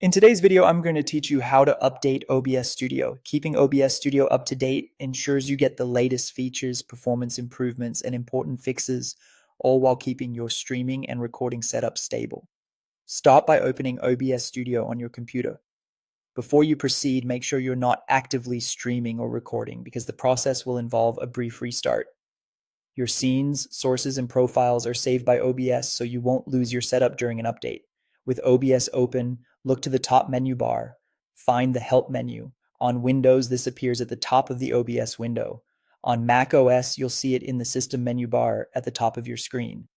In today's video, I'm going to teach you how to update OBS Studio. Keeping OBS Studio up to date ensures you get the latest features, performance improvements, and important fixes, all while keeping your streaming and recording setup stable. Start by opening OBS Studio on your computer. Before you proceed, make sure you're not actively streaming or recording because the process will involve a brief restart. Your scenes, sources, and profiles are saved by OBS so you won't lose your setup during an update. With OBS open, look to the top menu bar. Find the Help menu. On Windows, this appears at the top of the OBS window. On Mac OS, you'll see it in the System menu bar at the top of your screen.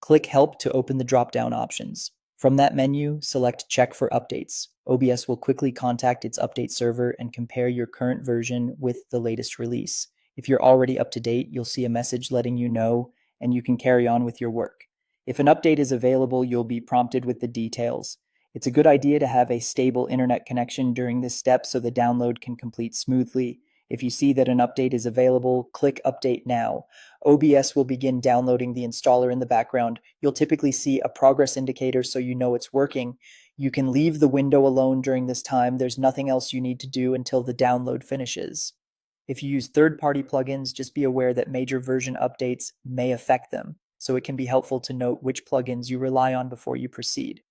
Click Help to open the drop-down options. From that menu, select Check for Updates. OBS will quickly contact its update server and compare your current version with the latest release. If you're already up to date, you'll see a message letting you know, and you can carry on with your work. If an update is available, you'll be prompted with the details. It's a good idea to have a stable internet connection during this step so the download can complete smoothly. If you see that an update is available, click Update Now. OBS will begin downloading the installer in the background. You'll typically see a progress indicator so you know it's working. You can leave the window alone during this time. There's nothing else you need to do until the download finishes. If you use third-party plugins, just be aware that major version updates may affect them, so it can be helpful to note which plugins you rely on before you proceed.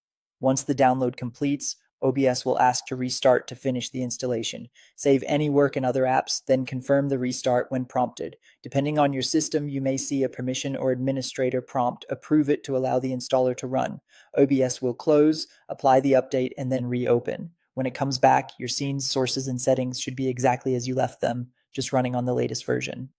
Once the download completes, OBS will ask to restart to finish the installation. Save any work in other apps, then confirm the restart when prompted. Depending on your system, you may see a permission or administrator prompt. Approve it to allow the installer to run. OBS will close, apply the update, and then reopen. When it comes back, your scenes, sources, and settings should be exactly as you left them, just running on the latest version.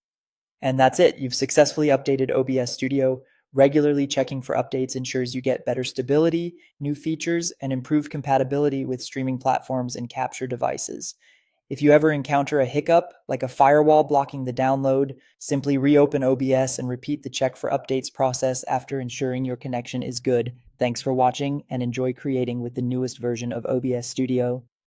And that's it. You've successfully updated OBS Studio. Regularly checking for updates ensures you get better stability, new features, and improved compatibility with streaming platforms and capture devices. If you ever encounter a hiccup, like a firewall blocking the download, simply reopen OBS and repeat the check for updates process after ensuring your connection is good. Thanks for watching and enjoy creating with the newest version of OBS Studio.